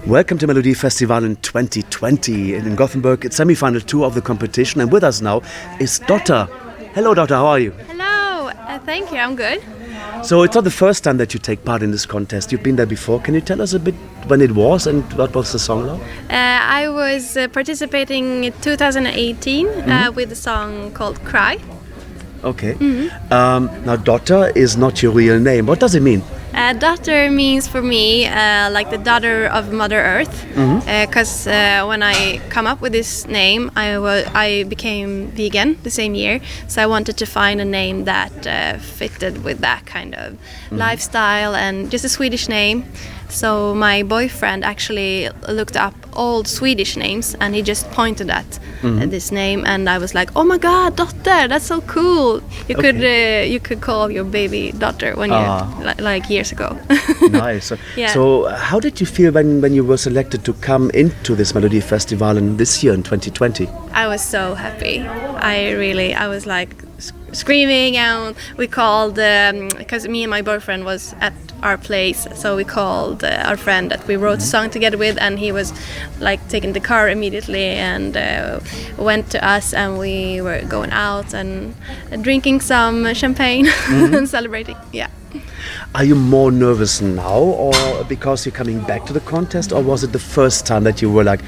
Welcome to Melodifestivalen 2020 in Gothenburg. It's semi-final 2 of the competition, and with us now is Dotter. Hello, Dotter. How are you? Hello. Thank you. I'm good. So it's not the first time that you take part in this contest. You've been there before. Can you tell us a bit when it was and what was the song now? I was participating in 2018 with a song called Cry. Okay. Now, Dotter is not your real name. What does it mean? Daughter means for me like the daughter of Mother Earth, because when I come up with this name, I became vegan the same year, so I wanted to find a name that fitted with that kind of lifestyle and just a Swedish name. So my boyfriend actually looked up old Swedish names and he just pointed at this name, and I was like, oh my god, Dotter, that's so cool. You could call your baby Dotter when you like years ago. Nice. Yeah. So how did you feel when you were selected to come into this Melodifestivalen this year in 2020? I was so happy. I was like screaming, and we called because me and my boyfriend was at our place, so we called our friend that we wrote a song together with, and he was like taking the car immediately and went to us, and we were going out and drinking some champagne and celebrating. Yeah. Are you more nervous now, or because you're coming back to the contest, or was it the first time that you were like,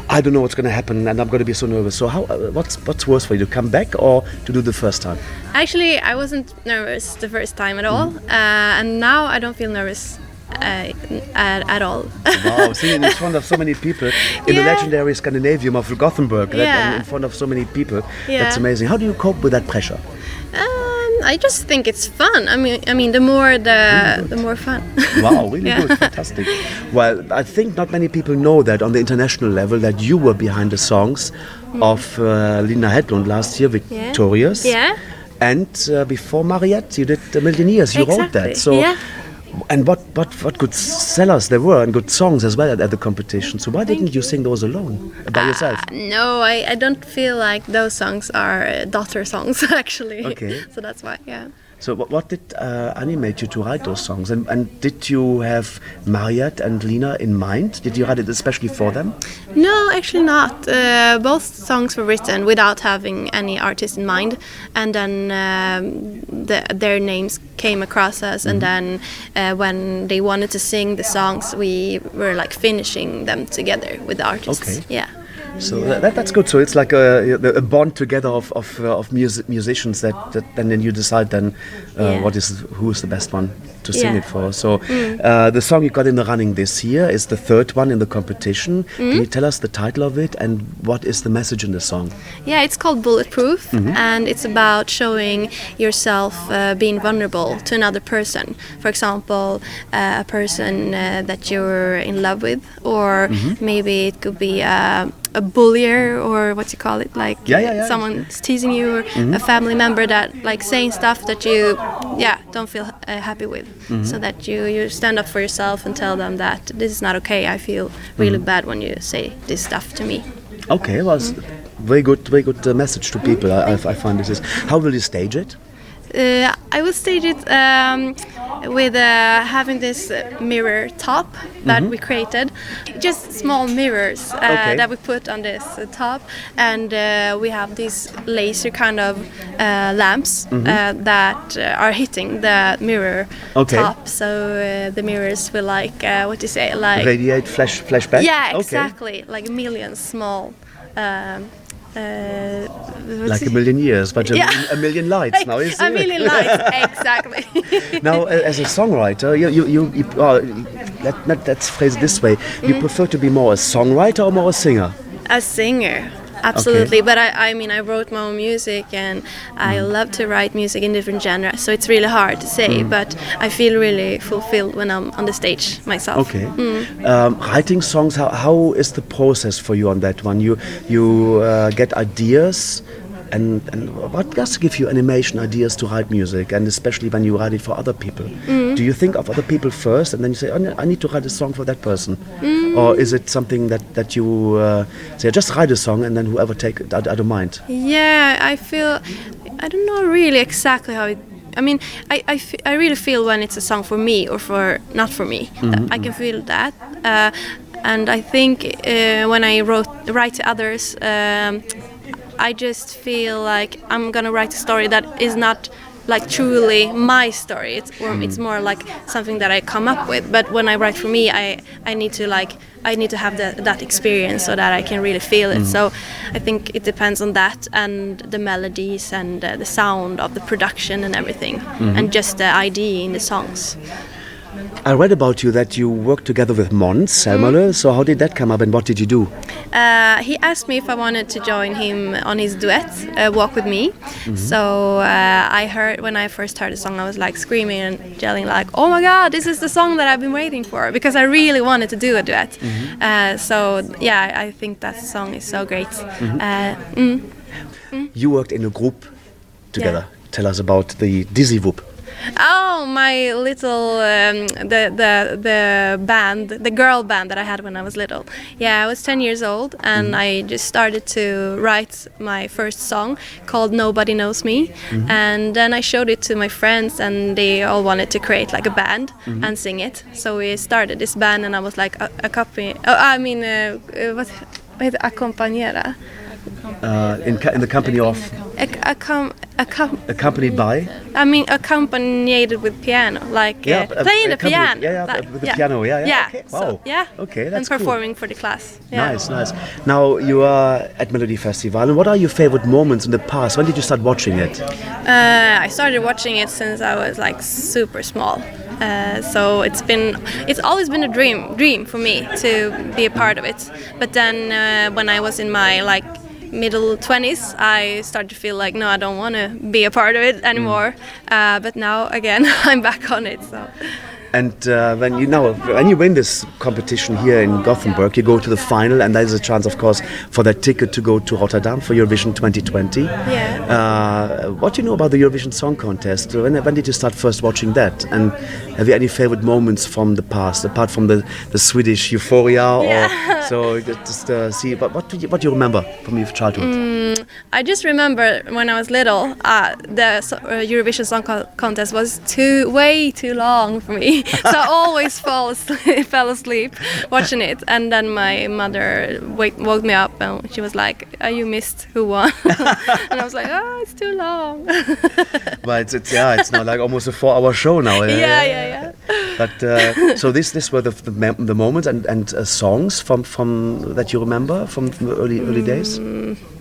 I don't know what's going to happen and I'm going to be so nervous? So what's worse for you, to come back or to do the first time? Actually, I wasn't nervous the first time at all, and now I don't feel nervous at all. Wow, singing in front of so many people in the legendary Scandinavium of Gothenburg, in front of so many people, that's amazing. How do you cope with that pressure? I just think it's fun. I mean, the more the more fun. Wow, really good, fantastic. Well, I think not many people know that on the international level that you were behind the songs of Lina Hedlung last year, Victorious. Yeah. And before Mariette, you did A Million Years. You wrote that. So. And what good sellers there were, and good songs as well at the competition. So why didn't you sing those alone by yourself? No, I don't feel like those songs are Dotter songs actually. Okay. So that's why, yeah. So what did animate you to write those songs? And did you have Mariette and Lina in mind? Did you write it especially for them? No, actually not. Both songs were written without having any artist in mind, and then their names came across us, and then when they wanted to sing the songs, we were like finishing them together with the artists. Okay. Yeah. So that's good. So it's like a bond together of musicians that then you decide then who is the best one to sing it for. So the song you got in the running this year is the third one in the competition. Can you tell us the title of it and what is the message in the song? Yeah, it's called Bulletproof, and it's about showing yourself being vulnerable to another person. For example, a person that you're in love with, or maybe it could be a bullier, or what you call it, like someone's teasing you, or a family member that like saying stuff that you don't feel happy with, so that you stand up for yourself and tell them that this is not okay. I feel really bad when you say this stuff to me. Okay, well, very good message to people. I find this is. How will you stage it? I will stage it with having this mirror top that we created, just small mirrors that we put on this top, and we have these laser kind of lamps that are hitting the mirror top, so the mirrors will like radiate, flashback. Yeah, exactly, like millions small. Like A Million Years, but a million lights now, is it? A million lights, exactly. Now, as a songwriter, let's phrase it this way: you prefer to be more a songwriter or more a singer? A singer. Absolutely, but I mean I wrote my own music, and I love to write music in different genres, so it's really hard to say, but I feel really fulfilled when I'm on the stage myself. Okay. Writing songs, how is the process for you on that one? You get ideas, and what does give you animation ideas to write music, and especially when you write it for other people? Do you think of other people first, and then you say, oh, I need to write a song for that person? Or is it something that you say, just write a song, and then whoever take it, I don't mind? Yeah, I don't know really exactly how it. I mean, I really feel when it's a song for me or for not for me. I can feel that. and I think when I write to others, I just feel like I'm gonna write a story that is not like truly my story. It's more like something that I come up with. But when I write for me, I need to have that experience so that I can really feel it. So I think it depends on that and the melodies and the sound of the production and everything, and just the idea in the songs. I read about you that you worked together with Monzaemon. So how did that come up, and what did you do? He asked me if I wanted to join him on his duet, Walk With Me. So I heard, when I first heard the song, I was like screaming and yelling like, oh my god, this is the song that I've been waiting for, because I really wanted to do a duet. So yeah, I think that song is so great. You worked in a group together. Yeah. Tell us about the Dizzy Whoop. Oh, my little the band, the girl band that I had when I was little. Yeah, I was 10 years old, and I just started to write my first song called Nobody Knows Me, and then I showed it to my friends, and they all wanted to create like a band and sing it. So we started this band, and I was like accompagnera. In the company of? Accompanied by? I mean, accompanied with piano, like playing the piano. With the piano, Yeah. Okay. Wow. So, Okay, that's and performing for the class. Yeah. Nice. Now you are at Melodifestivalen. What are your favorite moments in the past? When did you start watching it? I started watching it since I was like super small. So it's always been a dream for me to be a part of it. But then when I was in my middle 20s, I started to feel like, no, I don't want to be a part of it anymore. But now again, I'm back on it. So. And when you win this competition here in Gothenburg, you go to the final, and there's a chance, of course, for that ticket to go to Rotterdam for Eurovision 2020. Yeah. What do you know about the Eurovision Song Contest? When did you start first watching that? And have you any favorite moments from the past, apart from the Swedish euphoria? Yeah. Or so just see. But what do you remember from your childhood? I just remember when I was little, the Eurovision Song Contest was way too long for me. So I always fell asleep watching it, and then my mother woke me up, and she was like, "You missed who won," and I was like, "Oh, it's too long." But it's now like almost a 4-hour show now. Yeah. But so this were the moments and songs from that you remember from the early days.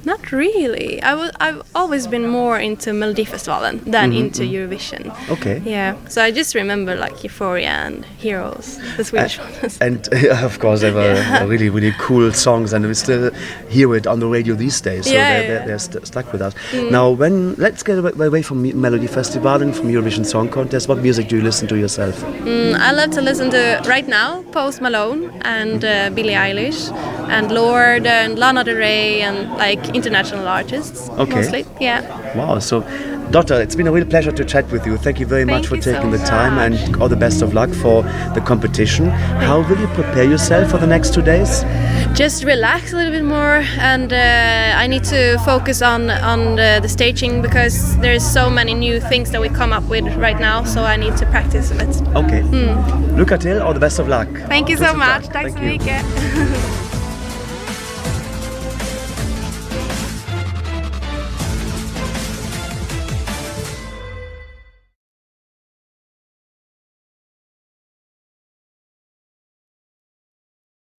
Not really. I've always been more into Melodifestivalen than into Eurovision. Okay. Yeah. So I just remember like Euphoria and Heroes, the Swedish ones. And of course, they were really, really cool songs, and we still hear it on the radio these days. So they're stuck with us. Now, let's get away from Melodifestivalen, from Eurovision Song Contest. What music do you listen to yourself? I love to listen to right now Post Malone and Billie Eilish and Lorde and Lana Del Rey and like international artists. Okay. Mostly. Yeah. Wow. So, Dotter, it's been a real pleasure to chat with you. Thank you very much for taking the time, and all the best of luck for the competition. How will you prepare yourself for the next 2 days? Just relax a little bit more, and I need to focus on the staging, because there's so many new things that we come up with right now, so I need to practice a bit. Okay. Lycka till, all the best of luck. Thank you so much. Tack så mycket.